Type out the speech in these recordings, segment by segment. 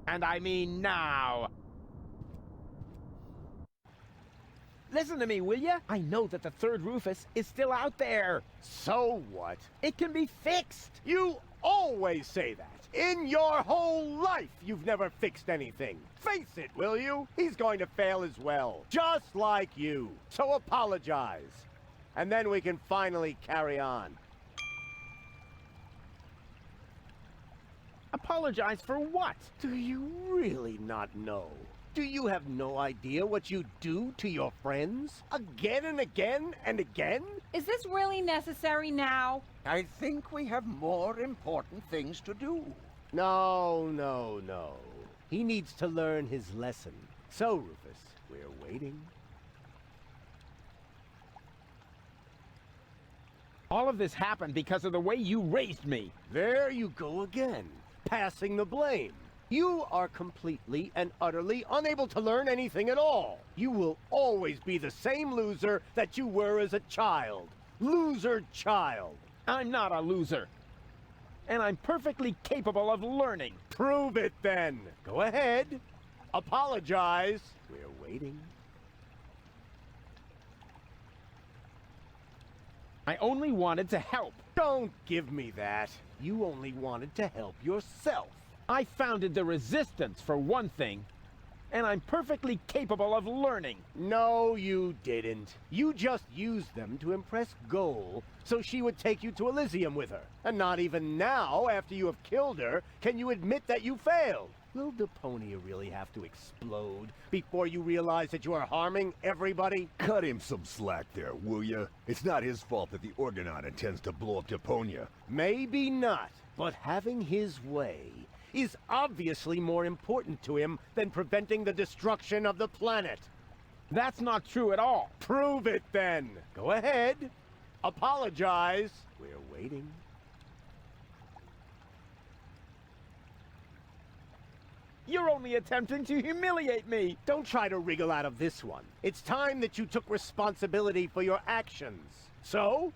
And I mean now. Listen to me, will ya? I know that the third Rufus is still out there. So what? It can be fixed. You always say that. In your whole life, you've never fixed anything. Face it, will you? He's going to fail as well. Just like you. So apologize. And then we can finally carry on. Apologize for what? Do you really not know? Do you have no idea what you do to your friends? Again and again and again? Is this really necessary now? I think we have more important things to do. No. He needs to learn his lesson. So, Rufus, we're waiting. All of this happened because of the way you raised me. There you go again, passing the blame. You are completely and utterly unable to learn anything at all. You will always be the same loser that you were as a child. Loser child. I'm not a loser. And I'm perfectly capable of learning. Prove it then. Go ahead. Apologize. We're waiting. I only wanted to help. Don't give me that. You only wanted to help yourself. I founded the Resistance, for one thing, and I'm perfectly capable of learning. No, you didn't. You just used them to impress Goal so she would take you to Elysium with her. And not even now, after you have killed her, can you admit that you failed. Will Deponia really have to explode before you realize that you are harming everybody? Cut him some slack there, will ya? It's not his fault that the Orgonaut intends to blow up Deponia. Maybe not, but having his way is obviously more important to him than preventing the destruction of the planet. That's not true at all. Prove it then. Go ahead. Apologize. We're waiting. You're only attempting to humiliate me. Don't try to wriggle out of this one. It's time that you took responsibility for your actions. So,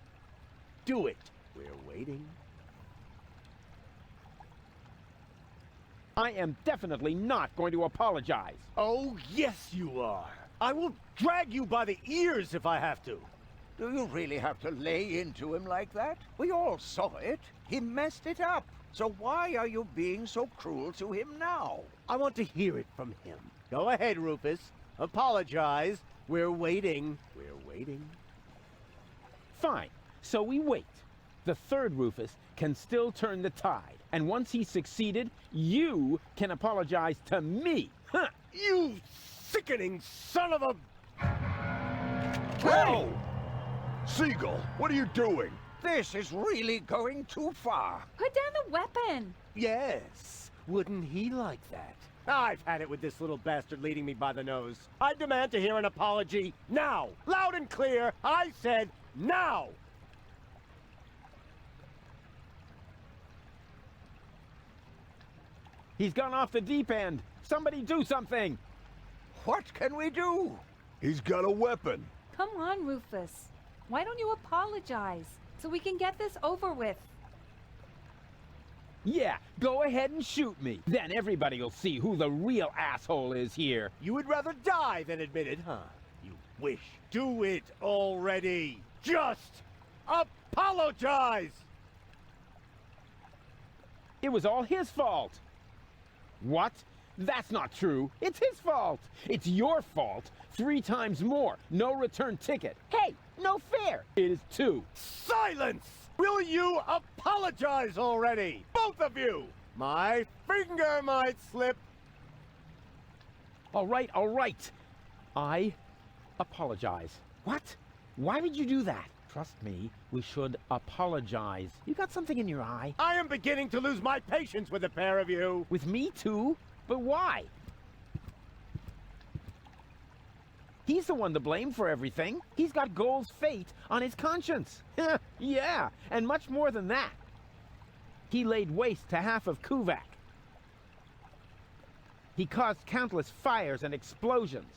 do it. We're waiting. I am definitely not going to apologize. Oh, yes you are. I will drag you by the ears if I have to. Do you really have to lay into him like that? We all saw it. He messed it up. So why are you being so cruel to him now? I want to hear it from him. Go ahead, Rufus. Apologize. We're waiting. We're waiting. Fine. So we wait. The third Rufus can still turn the tide. And once he's succeeded, you can apologize to me. Huh. You sickening son of a... Whoa! Seagull, what are you doing? This is really going too far. Put down the weapon. Yes. Wouldn't he like that? I've had it with this little bastard leading me by the nose. I demand to hear an apology now. Loud and clear. I said now. He's gone off the deep end. Somebody do something. What can we do? He's got a weapon. Come on, Rufus. Why don't you apologize so we can get this over with? Yeah, go ahead and shoot me. Then everybody will see who the real asshole is here. You would rather die than admit it, huh? You wish. Do it already. Just apologize. It was all his fault. What? That's not true. It's his fault. It's your fault. 3 times more. No return ticket. Hey, no fair. It is 2. Silence! Will you apologize already? Both of you! My finger might slip. All right, all right. I apologize. What? Why would you do that? Trust me, we should apologize. You got something in your eye? I am beginning to lose my patience with the pair of you. With me too? But why? He's the one to blame for everything. He's got Goal's fate on his conscience. Yeah, and much more than that. He laid waste to half of Kuvak. He caused countless fires and explosions.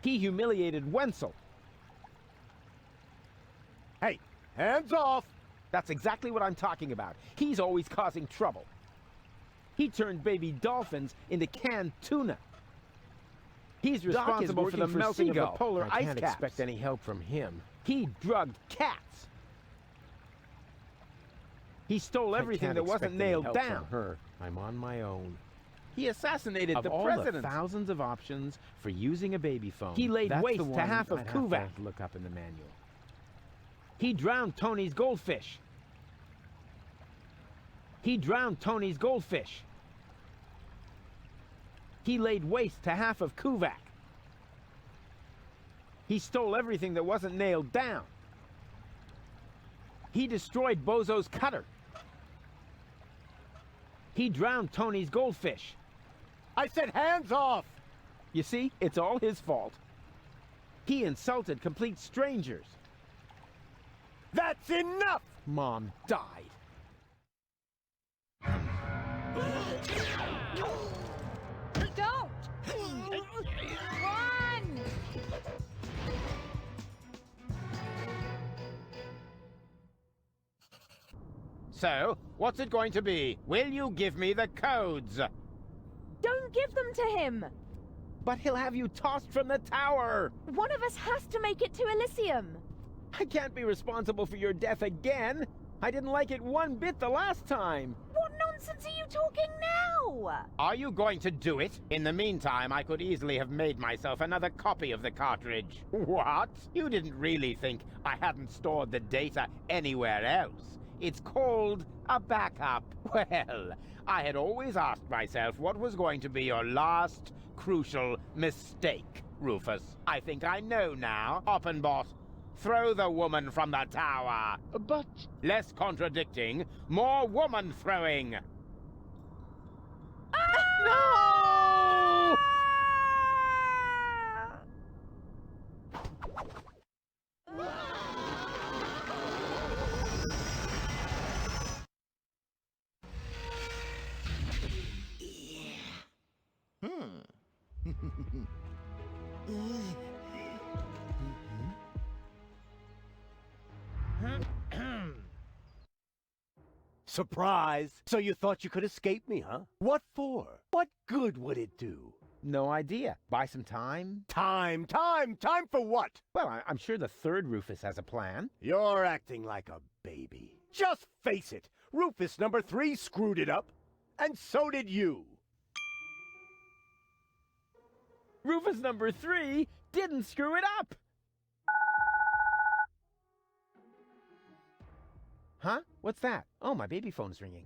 He humiliated Wenzel. Hey, hands off! That's exactly what I'm talking about. He's always causing trouble. He turned baby dolphins into canned tuna. He's responsible for the melting of the polar ice caps. I can't expect any help from him. He drugged cats. He stole everything that wasn't nailed down. Her. I'm on my own. He assassinated the president. Of all the thousands of options for using a baby phone, he laid waste to half of Kuvak. Look up in the manual. He drowned Tony's goldfish. He drowned Tony's goldfish. He laid waste to half of Kuvak. He stole everything that wasn't nailed down. He destroyed Bozo's cutter. He drowned Tony's goldfish. I said hands off! You see, it's all his fault. He insulted complete strangers. That's enough! Mom died. Don't! Run! So, what's it going to be? Will you give me the codes? Don't give them to him! But he'll have you tossed from the tower! One of us has to make it to Elysium! I can't be responsible for your death again! I didn't like it one bit the last time! What nonsense are you talking now? Are you going to do it? In the meantime, I could easily have made myself another copy of the cartridge. What? You didn't really think I hadn't stored the data anywhere else? It's called a backup. Well, I had always asked myself what was going to be your last crucial mistake, Rufus. I think I know now. Oppenbot, throw the woman from the tower. But... Less contradicting, more woman throwing. No! Surprise! So you thought you could escape me, huh? What for? What good would it do? No idea. Buy some time? Time for what? Well, I'm sure the third Rufus has a plan. You're acting like a baby. Just face it, Rufus number 3 screwed it up, and so did you. Rufus number 3 didn't screw it up! Huh? What's that? Oh, my baby phone's ringing.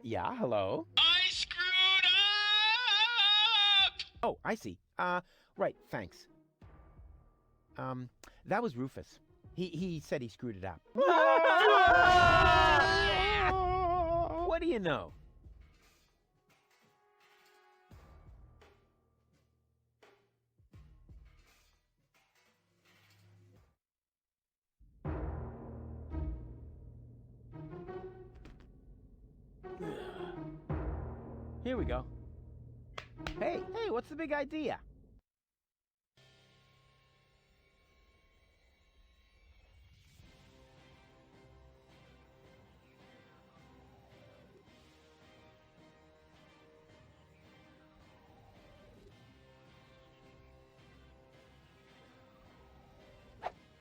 Yeah, hello? I screwed up! Oh, I see. Right, thanks. That was Rufus. He said he screwed it up. What do you know? Here we go. Hey, what's the big idea?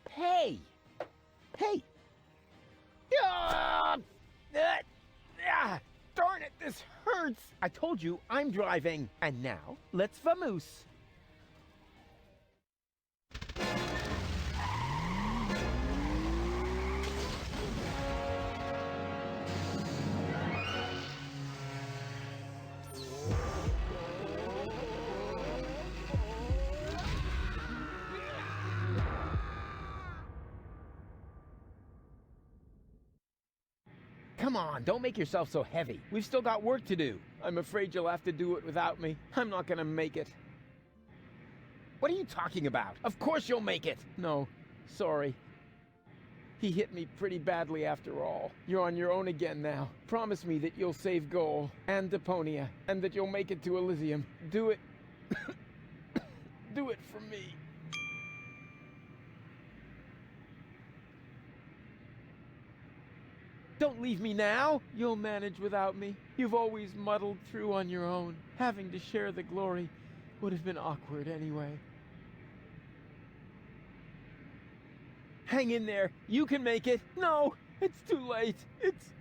Hey! Hey! Darn it, this hurts! I told you, I'm driving. And now, let's vamoose. Come on, don't make yourself so heavy. We've still got work to do. I'm afraid you'll have to do it without me. I'm not gonna make it. What are you talking about? Of course you'll make it! No, sorry. He hit me pretty badly after all. You're on your own again now. Promise me that you'll save Goal and Deponia, and that you'll make it to Elysium. Do it. Do it for me. Don't leave me now. You'll manage without me. You've always muddled through on your own. Having to share the glory would have been awkward anyway. Hang in there. You can make it. No, it's too late. It's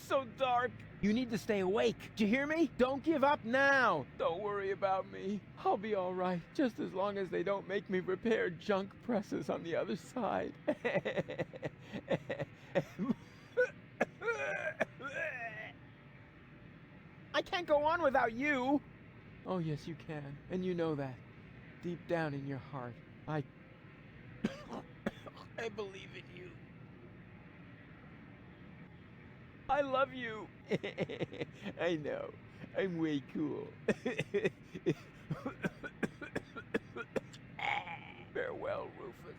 so dark. You need to stay awake. Do you hear me? Don't give up now. Don't worry about me. I'll be all right, just as long as they don't make me repair junk presses on the other side. I can't go on without you. Oh, yes, you can. And you know that. Deep down in your heart, I believe in you. I love you. I know. I'm way cool. Farewell, Rufus.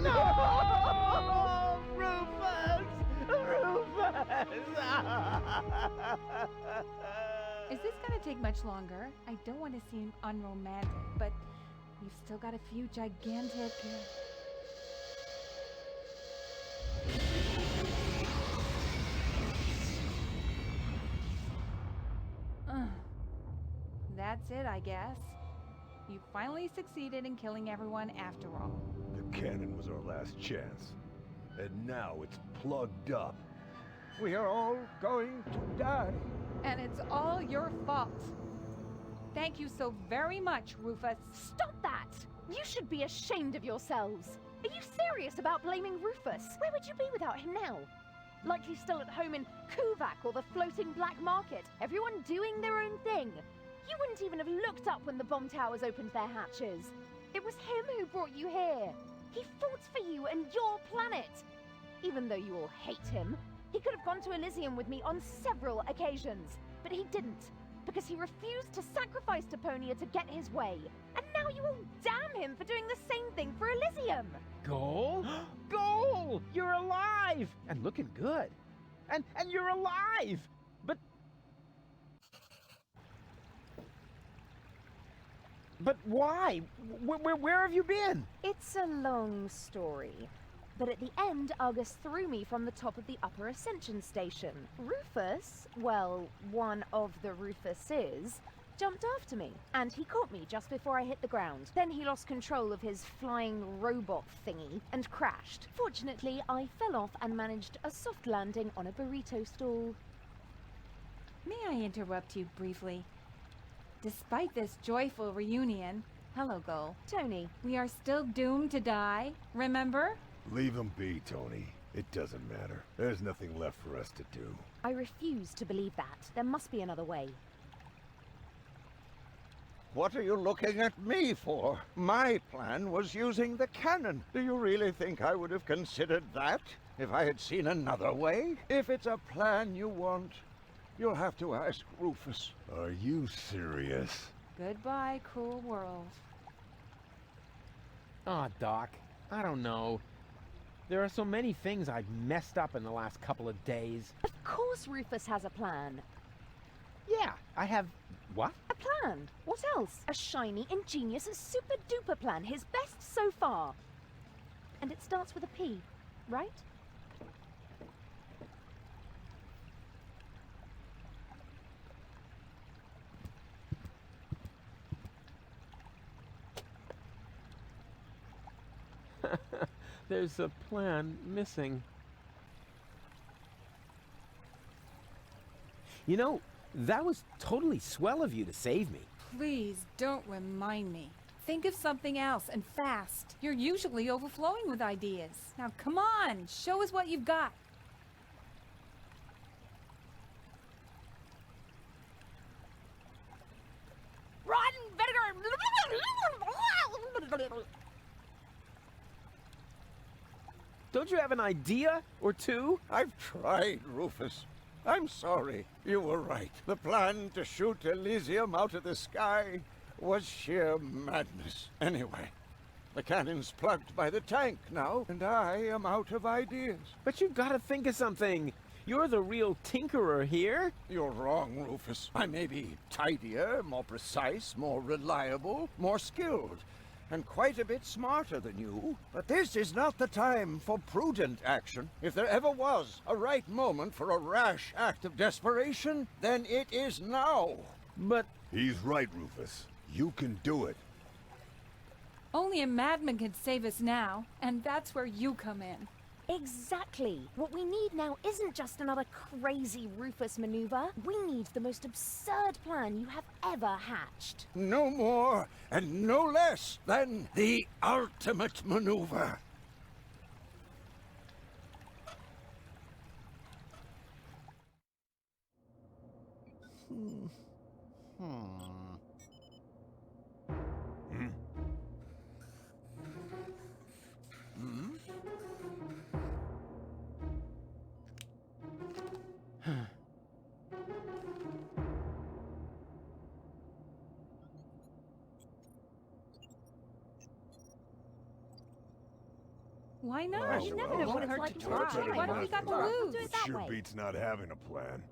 No! Rufus! Rufus! Is this gonna take much longer? I don't want to seem unromantic, but you've still got a few gigantic... That's it, I guess. You finally succeeded in killing everyone after all. The cannon was our last chance. And now it's plugged up. We are all going to die. And it's all your fault. Thank you so very much, Rufus. Stop that! You should be ashamed of yourselves. Are you serious about blaming Rufus? Where would you be without him now? Likely still at home in Kuvak or the floating black market. Everyone doing their own thing. You wouldn't even have looked up when the bomb towers opened their hatches. It was him who brought you here. He fought for you and your planet. Even though you all hate him, he could have gone to Elysium with me on several occasions. But he didn't, because he refused to sacrifice Deponia to get his way. And now you all damn him for doing the same thing for Elysium. Goal? Goal! You're alive! And looking good. And you're alive! But why? Where have you been? It's a long story. But at the end, Argus threw me from the top of the upper ascension station. Rufus, well, one of the Rufuses, jumped after me, and he caught me just before I hit the ground. Then he lost control of his flying robot thingy and crashed. Fortunately, I fell off and managed a soft landing on a burrito stall. May I interrupt you briefly? Despite this joyful reunion, hello, Gull. Tony. We are still doomed to die, remember? Leave him be, Tony. It doesn't matter. There's nothing left for us to do. I refuse to believe that. There must be another way. What are you looking at me for? My plan was using the cannon. Do you really think I would have considered that if I had seen another way? If it's a plan you want, you'll have to ask Rufus. Are you serious? Goodbye, cruel world. Aw, Doc. I don't know. There are so many things I've messed up in the last couple of days. Of course Rufus has a plan. Yeah, I have... What? A plan. What else? A shiny, ingenious, super-duper plan. His best so far. And it starts with a P, right? There's a plan missing. You know, that was totally swell of you to save me. Please don't remind me. Think of something else, and fast. You're usually overflowing with ideas. Now come on, show us what you've got. Run! Don't you have an idea or two? I've tried, Rufus. I'm sorry. You were right. The plan to shoot Elysium out of the sky was sheer madness. Anyway, the cannon's plugged by the tank now, and I am out of ideas. But you've got to think of something. You're the real tinkerer here. You're wrong, Rufus. I may be tidier, more precise, more reliable, more skilled. and quite a bit smarter than you. But this is not the time for prudent action. If there ever was a right moment for a rash act of desperation, then it is now. But He's right, Rufus. You can do it. Only a madman can save us now, and that's where you come in. Exactly. What we need now isn't just another crazy Rufus maneuver. We need the most absurd plan you have ever hatched. No more and no less than the ultimate maneuver. Why not? You never know what it's like to try. What have we got to lose? Do it that Sure way. beats not having a plan.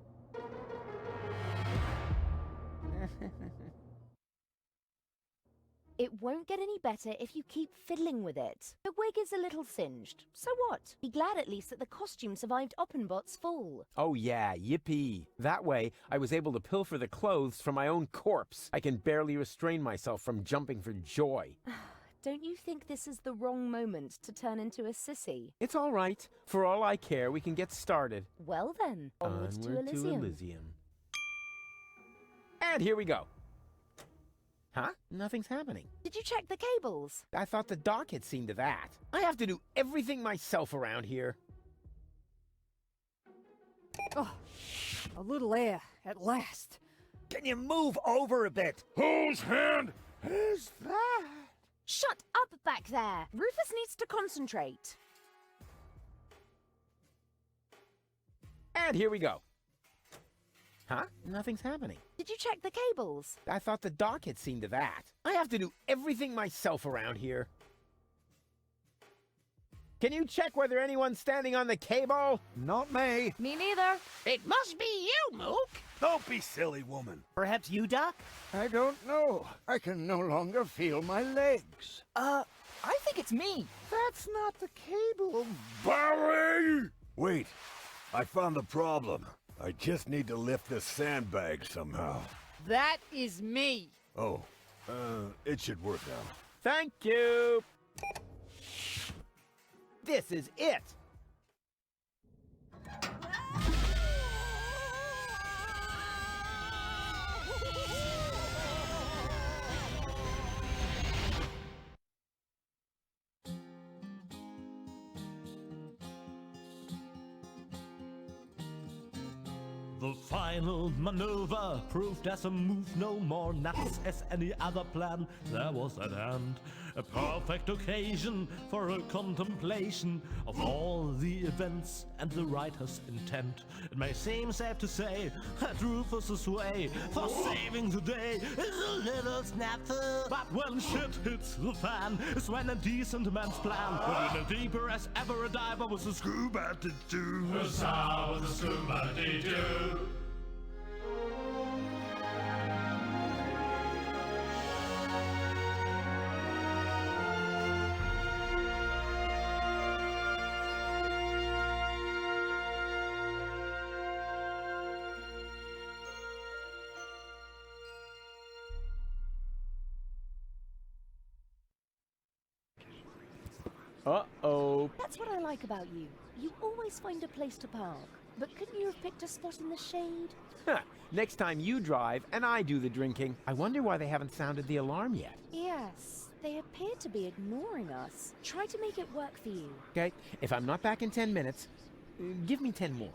It won't get any better if you keep fiddling with it. The wig is a little singed. So what? Be glad at least that the costume survived Oppenbot's fall. oh yeah, yippee. That way, I was able to pilfer the clothes from my own corpse. I can barely restrain myself from jumping for joy. Don't you think this is the wrong moment to turn into a sissy? It's all right. For all I care, we can get started. Well then, onwards to Elysium. And here we go. Huh? Nothing's happening. Did you check the cables? I thought the dock had seen to that. I have to do everything myself around here. Oh, a little air, at last. Can you move over a bit? Whose hand is that? Shut up back there! Rufus needs to concentrate. And here we go. Huh? Nothing's happening. Did you check the cables? I thought the dock had seen to that. I have to do everything myself around here. Can you check whether anyone's standing on the cable? Not me. Me neither. It must be you, Mook. Don't be silly, woman. Perhaps you, Doc? I don't know. I can no longer feel my legs. I think it's me. That's not the cable. Barry! Wait, I found the problem. I just need to lift this sandbag somehow. That is me. Oh, it should work now. Thank you. This is it. The final maneuver proved as a move no more nuts as any other plan there was at hand. A perfect occasion for a contemplation of all the events and the writer's intent. It may seem safe to say that Rufus's way for saving the day is a little snafu. But when shit hits the fan is when a decent man's plan put in a deeper as ever a diver was a scuba to do. Huzzah with a scuba to do. Uh-oh. That's what I like about you. You always find a place to park. But couldn't you have picked a spot in the shade? Huh. Next time you drive and I do the drinking. I wonder why they haven't sounded the alarm yet. Yes, they appear to be ignoring us. Try to make it work for you. Okay, if I'm not back in 10 minutes, give me 10 more.